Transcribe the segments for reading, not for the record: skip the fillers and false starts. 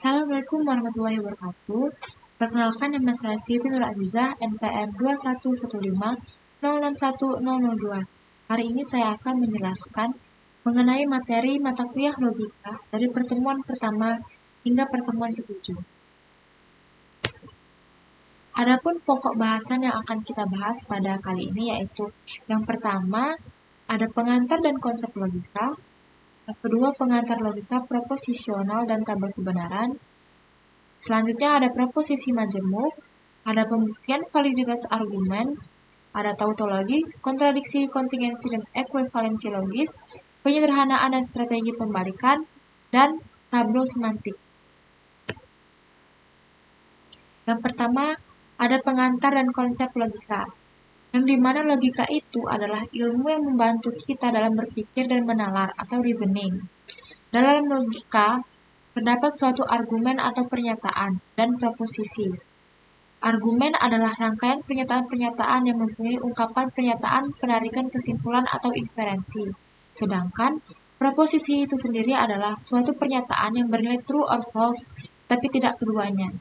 Assalamualaikum warahmatullahi wabarakatuh. Perkenalkan, nama saya Siti Nur Azizah, NPM 21150610002. Hari ini saya akan menjelaskan mengenai materi mata kuliah logika dari pertemuan pertama hingga pertemuan ketujuh. Adapun pokok bahasan yang akan kita bahas pada kali ini yaitu yang pertama ada pengantar dan konsep logika, yang kedua pengantar logika proposisional dan tabel kebenaran. Selanjutnya ada proposisi majemuk, ada pembuktian validitas argumen, ada tautologi, kontradiksi, kontingensi, dan ekuivalensi logis, penyederhanaan dan strategi pembalikan, dan tableau semantik. Yang pertama, ada pengantar dan konsep logika, yang dimana logika itu adalah ilmu yang membantu kita dalam berpikir dan menalar atau reasoning. Dalam logika, terdapat suatu argumen atau pernyataan dan proposisi. Argumen adalah rangkaian pernyataan-pernyataan yang mempunyai ungkapan pernyataan, penarikan kesimpulan atau inferensi. Sedangkan proposisi itu sendiri adalah suatu pernyataan yang bernilai true or false, tapi tidak keduanya.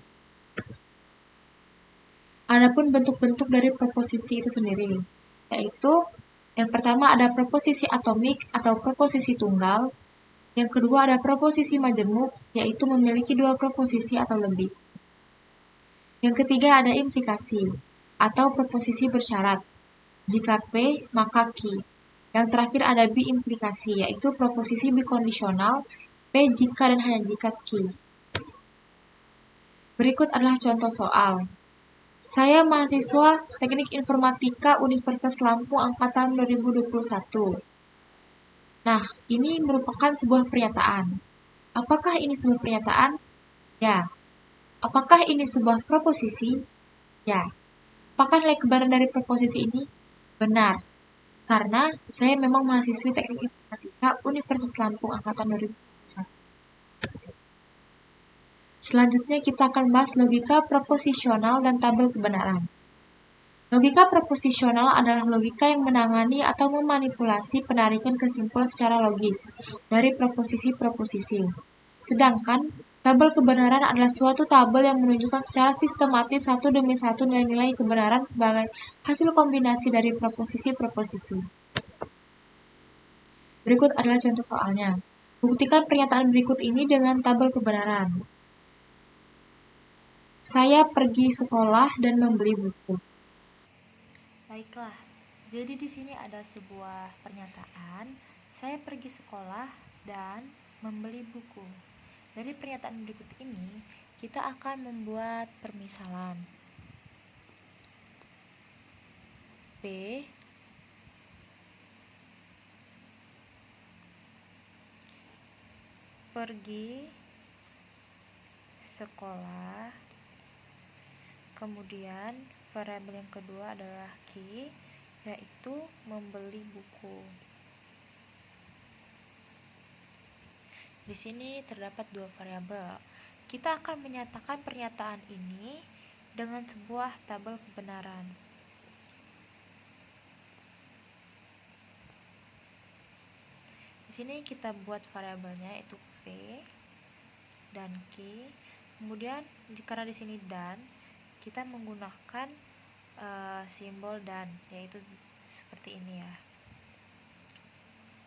Adapun bentuk-bentuk dari proposisi itu sendiri, yaitu yang pertama ada proposisi atomik atau proposisi tunggal, yang kedua ada proposisi majemuk, yaitu memiliki dua proposisi atau lebih. Yang ketiga ada implikasi atau proposisi bersyarat. Jika P, maka Q. Yang terakhir ada bi-implikasi, yaitu proposisi bikondisional, P jika dan hanya jika Q. Berikut adalah contoh soal. Saya mahasiswa Teknik Informatika Universitas Lampung Angkatan 2021. Nah, ini merupakan sebuah pernyataan. Apakah ini sebuah pernyataan? Ya. Apakah ini sebuah proposisi? Ya. Apakah nilai kebenaran dari proposisi ini? Benar. Karena saya memang mahasiswi Teknik Informatika Universitas Lampung Angkatan 2021. Selanjutnya kita akan bahas logika proposisional dan tabel kebenaran. Logika proposisional adalah logika yang menangani atau memanipulasi penarikan kesimpulan secara logis dari proposisi-proposisi. Sedangkan tabel kebenaran adalah suatu tabel yang menunjukkan secara sistematis satu demi satu nilai-nilai kebenaran sebagai hasil kombinasi dari proposisi-proposisi. Berikut adalah contoh soalnya. Buktikan pernyataan berikut ini dengan tabel kebenaran. Saya pergi sekolah dan membeli buku. Baiklah, jadi di sini ada sebuah pernyataan, saya pergi sekolah dan membeli buku. Dari pernyataan berikut ini, kita akan membuat permisalan. P pergi sekolah, kemudian variabel yang kedua adalah Q, yaitu membeli buku. Di sini terdapat dua variabel. Kita akan menyatakan pernyataan ini dengan sebuah tabel kebenaran. Di sini kita buat variabelnya yaitu P dan Q. Kemudian karena di sini dan, kita menggunakan simbol dan, yaitu seperti ini ya.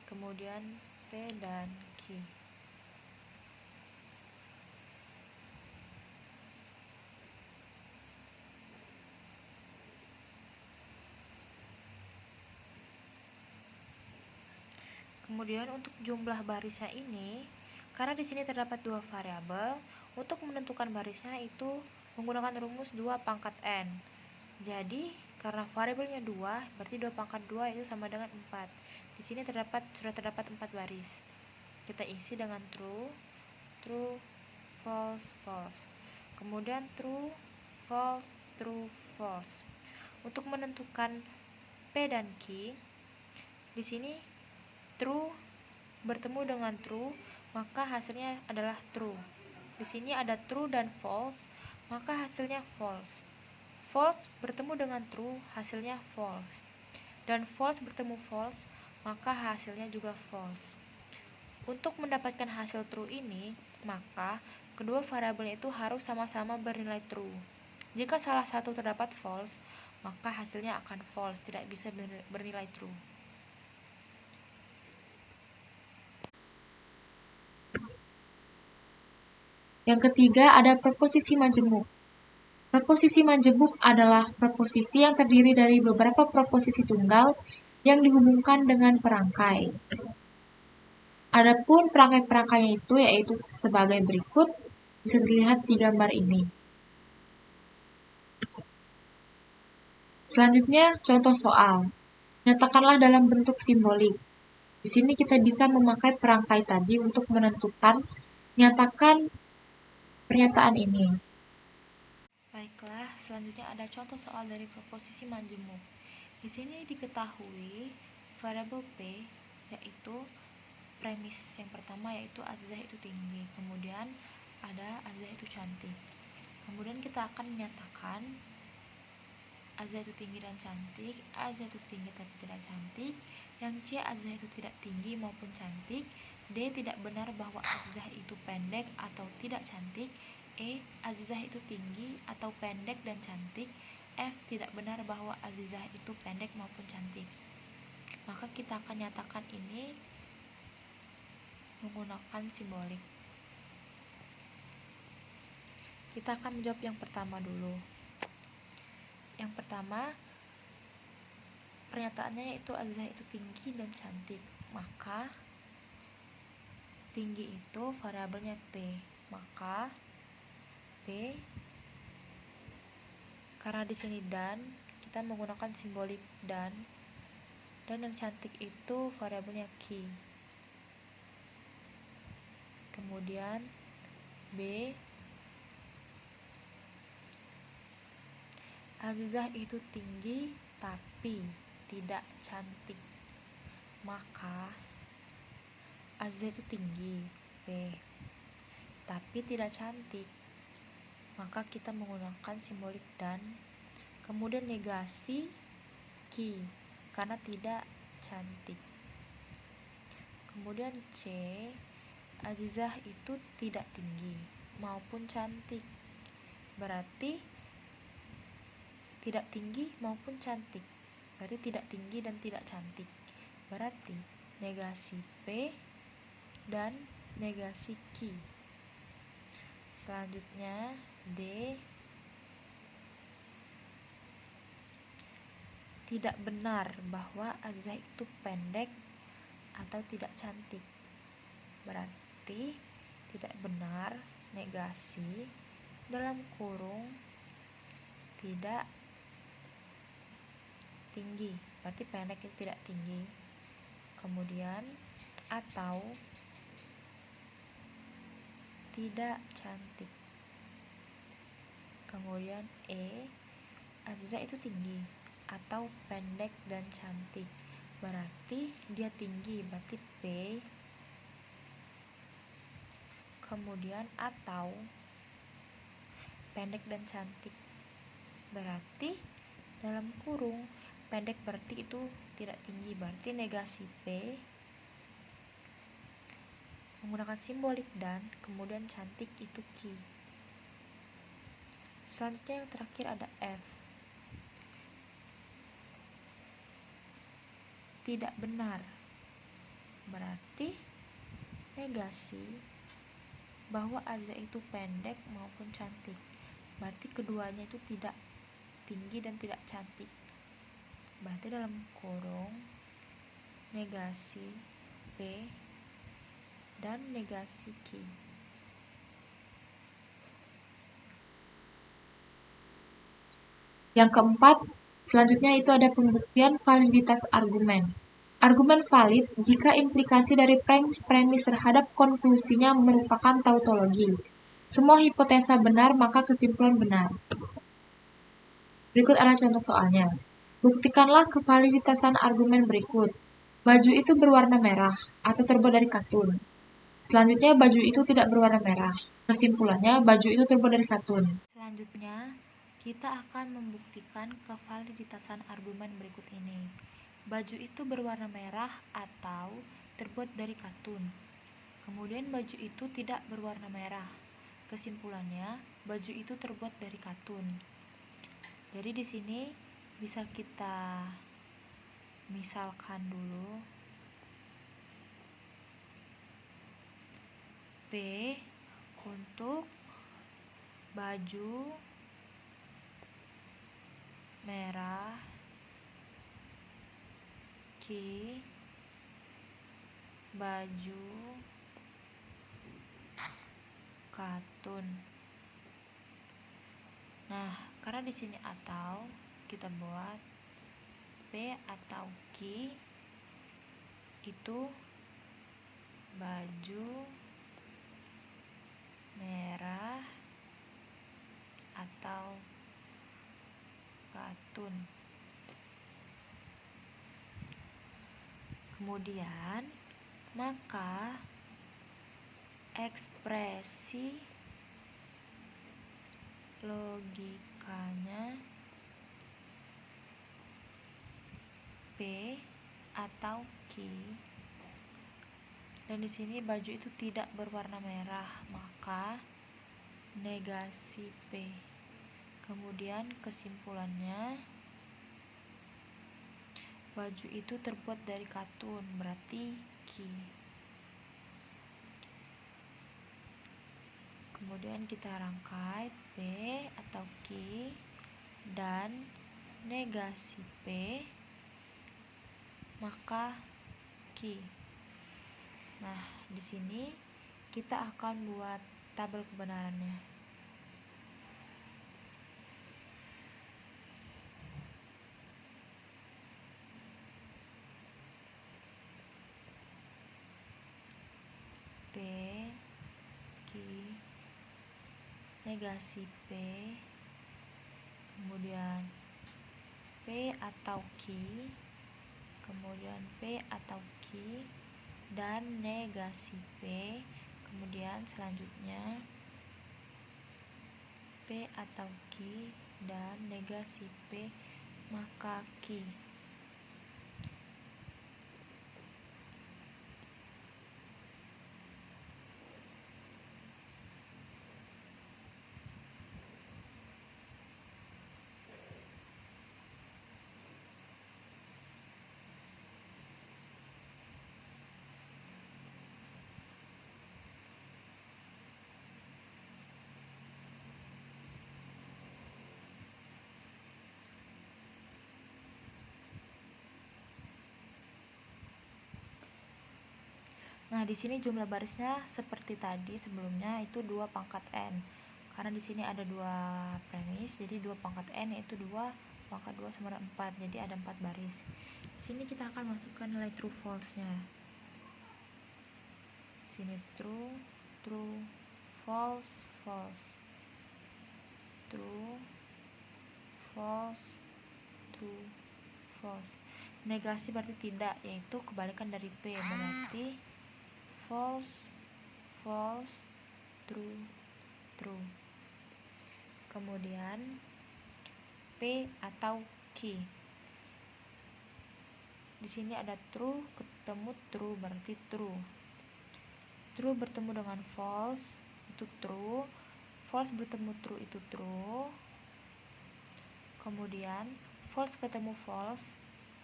Kemudian P dan Q. Kemudian untuk jumlah barisnya ini, karena di sini terdapat dua variabel, untuk menentukan barisnya itu menggunakan rumus 2 pangkat n. Jadi karena variabelnya 2, berarti 2 pangkat 2 itu sama dengan 4. Di sini sudah terdapat 4 baris. Kita isi dengan true, true, false, false. Kemudian true, false, true, false. Untuk menentukan P dan Q, di sini true bertemu dengan true, maka hasilnya adalah true. Di sini ada true dan false, maka hasilnya false. False bertemu dengan true, hasilnya false. Dan false bertemu false, maka hasilnya juga false. Untuk mendapatkan hasil true ini, maka kedua variabel itu harus sama-sama bernilai true. Jika salah satu terdapat false, maka hasilnya akan false, tidak bisa bernilai true. Yang ketiga ada proposisi majemuk. Proposisi majemuk adalah proposisi yang terdiri dari beberapa proposisi tunggal yang dihubungkan dengan perangkai. Adapun perangkai-perangkainya itu yaitu sebagai berikut, bisa dilihat di gambar ini. Selanjutnya, contoh soal. Nyatakanlah dalam bentuk simbolik. Di sini kita bisa memakai perangkai tadi untuk menentukan, nyatakan pernyataan ini. Baiklah, selanjutnya ada contoh soal dari proposisi majemuk. Di sini diketahui variabel P yaitu premis yang pertama yaitu Azizah itu tinggi, kemudian ada Azizah itu cantik. Kemudian kita akan menyatakan Azizah itu tinggi dan cantik, Azizah itu tinggi tapi tidak cantik, yang C Azizah itu tidak tinggi maupun cantik, D tidak benar bahwa Azizah itu pendek atau tidak cantik, E Azizah itu tinggi atau pendek dan cantik, F tidak benar bahwa Azizah itu pendek maupun cantik. Maka kita akan nyatakan ini menggunakan simbolik. Kita akan menjawab yang pertama dulu. Yang pertama, pernyataannya yaitu Azizah itu tinggi dan cantik. Maka tinggi itu variabelnya P. Maka P, karena di sini dan, kita menggunakan simbolik dan yang cantik itu variabelnya Q. Kemudian B, Azizah itu tinggi tapi tidak cantik. Maka Azizah itu tinggi B, tapi tidak cantik. Maka kita menggunakan simbolik dan, kemudian negasi Q karena tidak cantik. Kemudian C, Azizah itu tidak tinggi maupun cantik. Berarti tidak tinggi maupun cantik. Berarti tidak tinggi dan tidak cantik. Berarti negasi P dan negasi Q. Selanjutnya D, tidak benar bahwa Azizah itu pendek atau tidak cantik. Berarti tidak benar negasi dalam kurung tidak tinggi. Berarti pendek itu tidak tinggi. Kemudian atau tidak cantik. Kemudian E, Azizah itu tinggi atau pendek dan cantik. Berarti dia tinggi, berarti P. Kemudian atau pendek dan cantik. Berarti dalam kurung pendek berarti itu tidak tinggi, berarti negasi P menggunakan simbolik dan, kemudian cantik itu Q. Selanjutnya yang terakhir ada F. Tidak benar. Berarti negasi bahwa Azizah itu pendek maupun cantik. Berarti keduanya itu tidak tinggi dan tidak cantik. Berarti dalam kurung negasi P dan negasi Q. Yang keempat, selanjutnya itu ada pembuktian validitas argumen. Argumen valid jika implikasi dari premis-premis terhadap konklusinya merupakan tautologi. Semua hipotesa benar, maka kesimpulan benar. Berikut adalah contoh soalnya. Buktikanlah kevaliditasan argumen berikut. Baju itu berwarna merah atau terbuat dari katun. Selanjutnya, baju itu tidak berwarna merah. Kesimpulannya, baju itu terbuat dari katun. Selanjutnya, kita akan membuktikan kevaliditasan argumen berikut ini. Baju itu berwarna merah atau terbuat dari katun. Kemudian baju itu tidak berwarna merah. kesimpulannya, baju itu terbuat dari katun. Jadi di sini bisa kita misalkan dulu. P untuk baju merah, Q baju katun. Nah, karena di sini atau, kita buat P atau Q itu baju merah atau katun. Kemudian, maka ekspresi logikanya P atau Q, dan di sini baju itu tidak berwarna merah, maka negasi P. Kemudian kesimpulannya, baju itu terbuat dari katun, berarti Q. Kemudian kita rangkai P atau Q dan negasi P, maka Q. Nah, di sini kita akan buat tabel kebenarannya. P, Q, negasi P, kemudian P atau Q, kemudian P atau Q dan negasi P, kemudian selanjutnya P atau Q dan negasi P, maka Q. Nah, di sini jumlah barisnya seperti tadi sebelumnya, itu 2 pangkat n. Karena di sini ada 2 premis, jadi 2 pangkat n yaitu 2 pangkat 2 sama dengan 4. Jadi ada 4 baris. Di sini kita akan masukkan nilai true false-nya. Di sini true, true, false, false. True, false, true, false. Negasi berarti tidak, yaitu kebalikan dari P, berarti false, false, true, true. Kemudian P atau Q. Di sini ada true ketemu true, berarti true. True bertemu dengan false itu true. False bertemu true itu true. Kemudian false ketemu false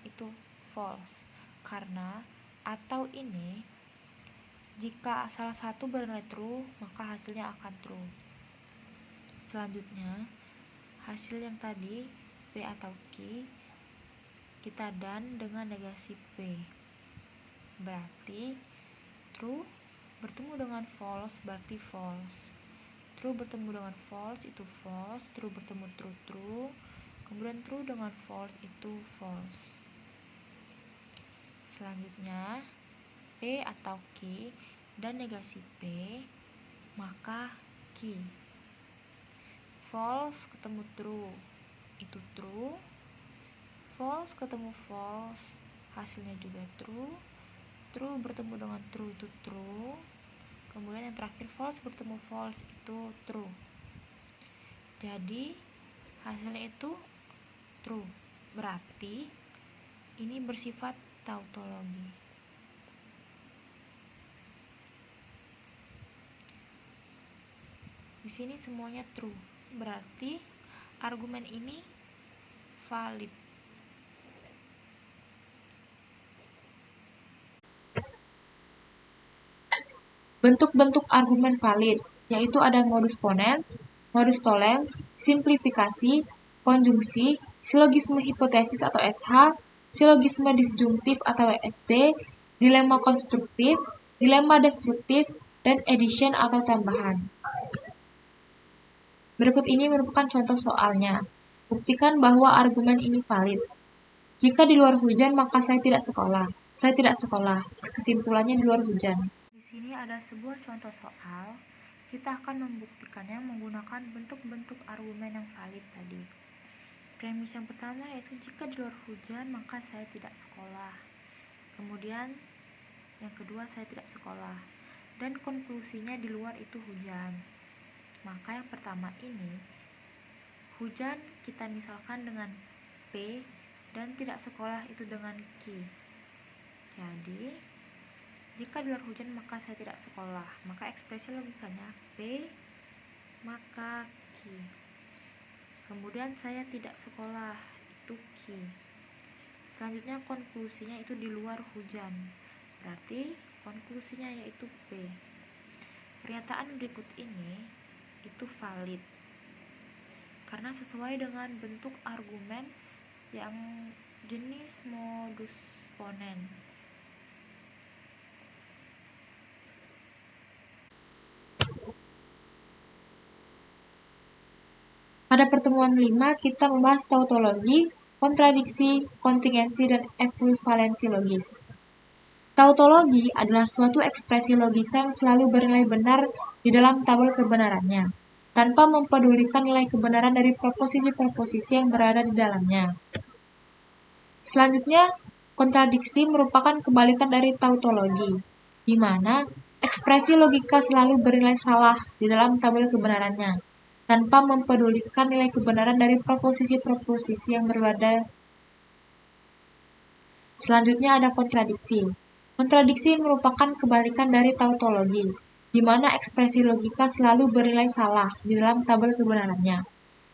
itu false. Karena atau ini, jika salah satu bernilai true, maka hasilnya akan true. Selanjutnya, hasil yang tadi P atau Q kita dan dengan negasi P, berarti true bertemu dengan false berarti false. True bertemu dengan false itu false. True bertemu true, true. Kemudian true dengan false itu false. Selanjutnya P atau Q dan negasi P, maka Q. False ketemu true itu true. False ketemu false, hasilnya juga true. True bertemu dengan true itu true. Kemudian yang terakhir false bertemu false itu true. Jadi hasilnya itu true. Berarti ini bersifat tautologi. sini semuanya true, berarti argumen ini valid. Bentuk-bentuk argumen valid, yaitu ada modus ponens, modus tollens, simplifikasi, konjungsi, silogisme hipotesis atau SH, silogisme disjungtif atau ST, dilema konstruktif, dilema destruktif, dan addition atau tambahan. Berikut ini merupakan contoh soalnya. Buktikan bahwa argumen ini valid. Jika di luar hujan, maka saya tidak sekolah. Saya tidak sekolah. Kesimpulannya di luar hujan. Di sini ada sebuah contoh soal. Kita akan membuktikannya menggunakan bentuk-bentuk argumen yang valid tadi. Premis yang pertama yaitu jika di luar hujan, maka saya tidak sekolah. Kemudian yang kedua, saya tidak sekolah. Dan konklusinya di luar itu hujan. Maka yang pertama ini, hujan kita misalkan dengan P dan tidak sekolah itu dengan Q. Jadi, jika di luar hujan maka saya tidak sekolah. Maka ekspresi logikanya P maka Q. Kemudian saya tidak sekolah itu Q. Selanjutnya konklusinya itu di luar hujan. Berarti konklusinya yaitu P. Pernyataan berikut ini itu valid karena sesuai dengan bentuk argumen yang jenis modus ponens. Pada pertemuan 5, kita membahas tautologi, kontradiksi, kontingensi, dan ekuivalensi logis. Tautologi adalah suatu ekspresi logika yang selalu bernilai benar di dalam tabel kebenarannya, tanpa mempedulikan nilai kebenaran dari proposisi-proposisi yang berada di dalamnya. Selanjutnya, kontradiksi merupakan kebalikan dari tautologi, di mana ekspresi logika selalu bernilai salah di dalam tabel kebenarannya, tanpa mempedulikan nilai kebenaran dari proposisi-proposisi yang berada. Selanjutnya ada kontradiksi. Kontradiksi merupakan kebalikan dari tautologi, di mana ekspresi logika selalu bernilai salah di dalam tabel kebenarannya,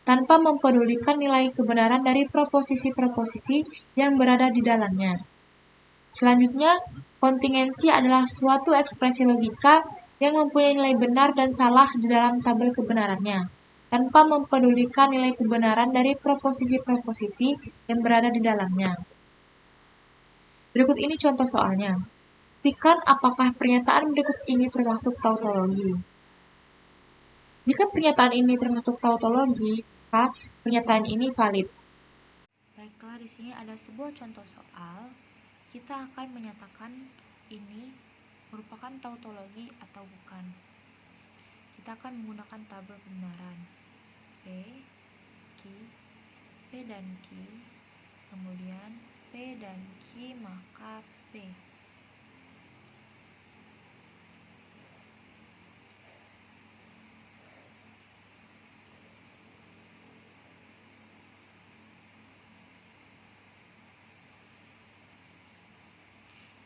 tanpa mempedulikan nilai kebenaran dari proposisi-proposisi yang berada di dalamnya. Selanjutnya, kontingensi adalah suatu ekspresi logika yang mempunyai nilai benar dan salah di dalam tabel kebenarannya, tanpa mempedulikan nilai kebenaran dari proposisi-proposisi yang berada di dalamnya. Berikut ini contoh soalnya. Buktikan apakah pernyataan berikut ini termasuk tautologi. Jika pernyataan ini termasuk tautologi, maka pernyataan ini valid. Baiklah, di sini ada sebuah contoh soal. Kita akan menyatakan ini merupakan tautologi atau bukan. Kita akan menggunakan tabel kebenaran P, Q, P dan Q, kemudian P dan Q maka P.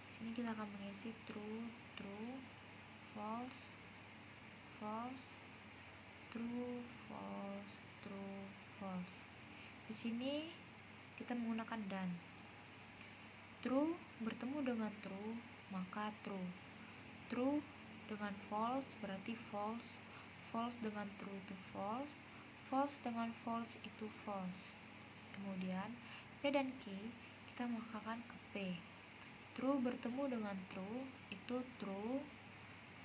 Di sini kita akan mengisi true, true, false, false, true, false, true, false. Di sini kita menggunakan dan. True bertemu dengan true, maka true. True dengan false berarti false. False dengan true itu false. False dengan false itu false. Kemudian P dan Q kita makakan ke P. True bertemu dengan true itu true.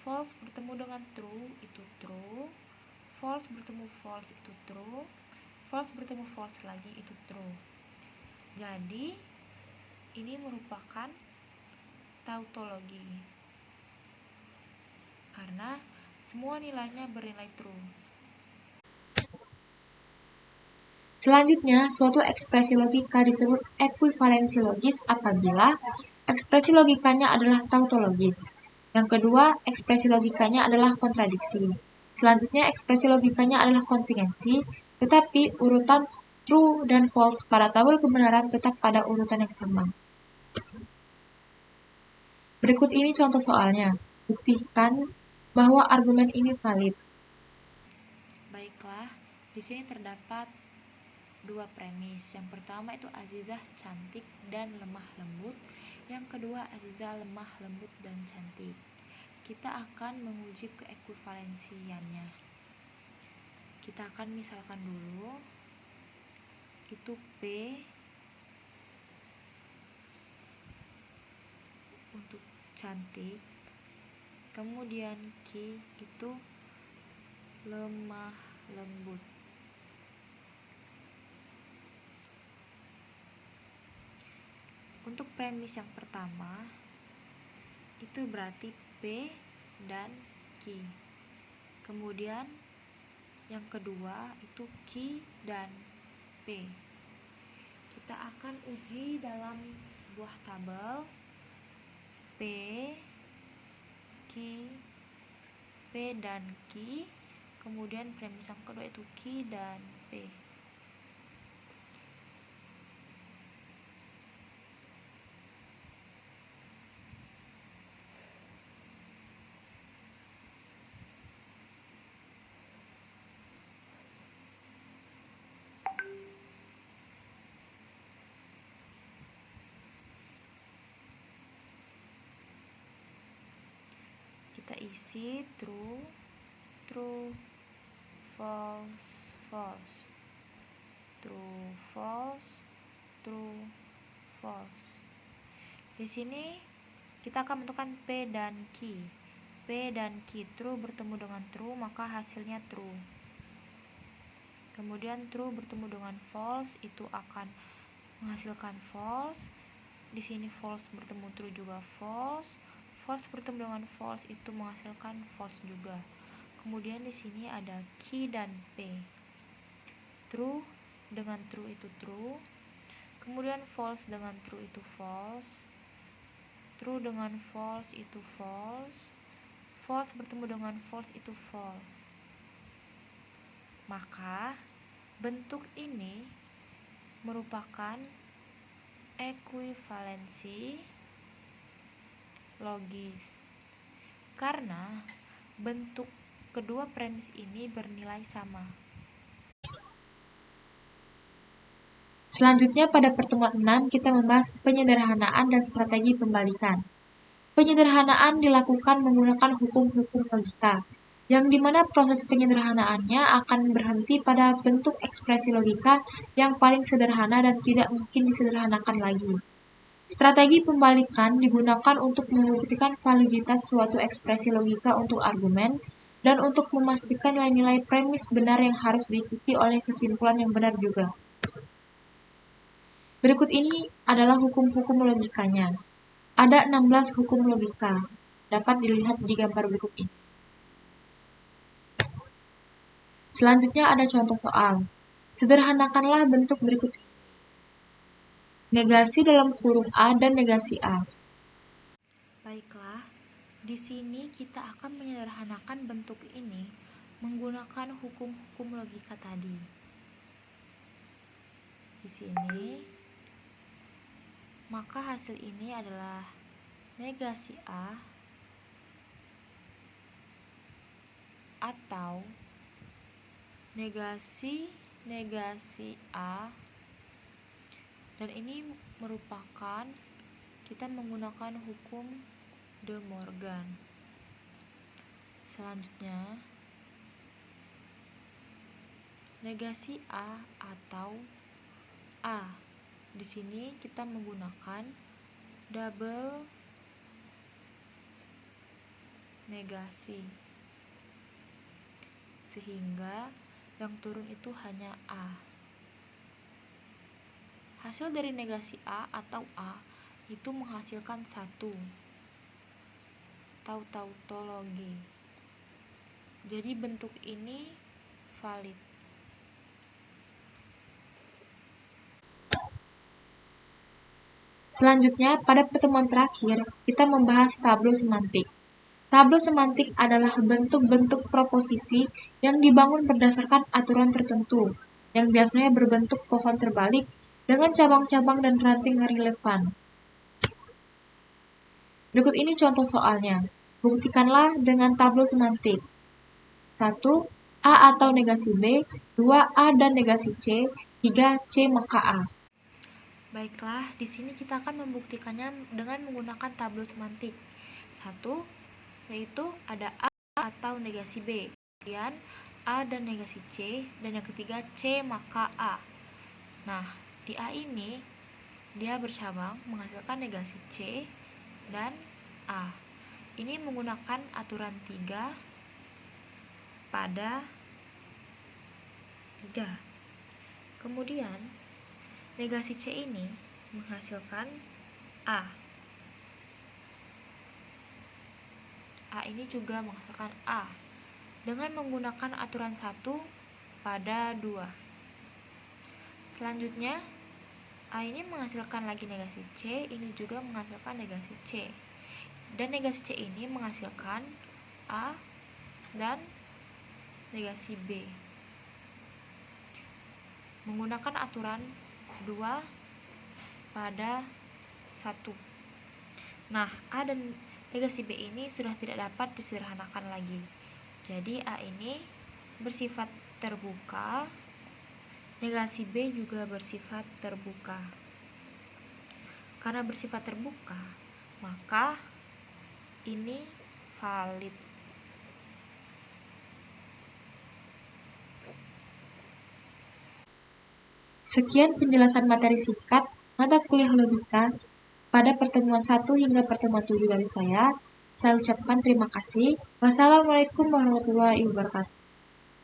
False bertemu dengan true itu true. False bertemu false itu true. False bertemu false lagi itu true. Jadi ini merupakan tautologi karena semua nilainya bernilai true. Selanjutnya, suatu ekspresi logika disebut ekuivalensi logis apabila ekspresi logikanya adalah tautologis. Yang kedua, ekspresi logikanya adalah kontradiksi. Selanjutnya, ekspresi logikanya adalah kontingensi, tetapi urutan true dan false pada tabel kebenaran tetap pada urutan yang sama. Berikut ini contoh soalnya. Buktikan bahwa argumen ini valid. Di sini terdapat dua premis. Yang pertama itu Azizah cantik dan lemah lembut. Yang kedua Azizah lemah lembut dan cantik. Kita akan menguji keekuivalensiannya. Kita akan misalkan dulu itu P untuk cantik, kemudian Q itu lemah lembut. Untuk premis yang pertama itu berarti P dan Q. Kemudian yang kedua itu Q dan P. Kita akan uji dalam sebuah tabel P, Q, P dan Q. Kemudian premis yang kedua itu Q dan P. Kita isi true, true, false, false, true, false, true, false. Di sini kita akan menentukan P dan Q. P dan Q true bertemu dengan true, maka hasilnya true. Kemudian true bertemu dengan false itu akan menghasilkan false. Di sini false bertemu true juga false. False bertemu dengan false itu menghasilkan false juga. Kemudian di sini ada Q dan P. True dengan true itu true. Kemudian false dengan true itu false. True dengan false itu false. False bertemu dengan false itu false. Maka bentuk ini merupakan ekuivalensi logis karena bentuk kedua premis ini bernilai sama. Selanjutnya pada pertemuan 6 kita membahas penyederhanaan dan strategi pembalikan. Penyederhanaan dilakukan menggunakan hukum-hukum logika, yang dimana proses penyederhanaannya akan berhenti pada bentuk ekspresi logika yang paling sederhana dan tidak mungkin disederhanakan lagi. Strategi pembalikan digunakan untuk membuktikan validitas suatu ekspresi logika untuk argumen dan untuk memastikan nilai-nilai premis benar yang harus diikuti oleh kesimpulan yang benar juga. Berikut ini adalah hukum-hukum logikanya. Ada 16 hukum logika, dapat dilihat di gambar berikut ini. Selanjutnya ada contoh soal. Sederhanakanlah bentuk berikut ini. Negasi dalam kurung A dan negasi A. Baiklah, di sini kita akan menyederhanakan bentuk ini menggunakan hukum-hukum logika tadi. Di sini maka hasil ini adalah negasi A atau negasi A, dan ini merupakan kita menggunakan hukum De Morgan. Selanjutnya negasi A atau A. Di sini kita menggunakan double negasi, sehingga yang turun itu hanya A. Hasil dari negasi A atau A itu menghasilkan satu, tautologi. Jadi bentuk ini valid. Selanjutnya, pada pertemuan terakhir, kita membahas tableau semantik. Tableau semantik adalah bentuk-bentuk proposisi yang dibangun berdasarkan aturan tertentu, yang biasanya berbentuk pohon terbalik dengan cabang-cabang dan ranting relevan. Berikut ini contoh soalnya. Buktikanlah dengan tableau semantik. 1. A atau negasi B, 2 A dan negasi C, 3 C maka A. Baiklah, di sini kita akan membuktikannya dengan menggunakan tabel semantik. 1, yaitu ada A atau negasi B, kemudian A dan negasi C, dan yang ketiga C maka A. Nah, di A ini dia bercabang menghasilkan negasi C dan A. Ini menggunakan aturan 3 pada 3. Kemudian negasi C ini menghasilkan A. A ini juga menghasilkan A dengan menggunakan aturan 1 pada 2. Selanjutnya, A ini menghasilkan lagi negasi C, ini juga menghasilkan negasi C. Dan negasi C ini menghasilkan A dan negasi B. Menggunakan aturan 2 pada 1. Nah, A dan negasi B ini sudah tidak dapat disederhanakan lagi. Jadi A ini bersifat terbuka, negasi B juga bersifat terbuka. Karena bersifat terbuka, maka ini valid. Sekian penjelasan materi singkat mata kuliah logika pada pertemuan 1 hingga pertemuan 7 dari saya. Saya ucapkan terima kasih. Wassalamualaikum warahmatullahi wabarakatuh.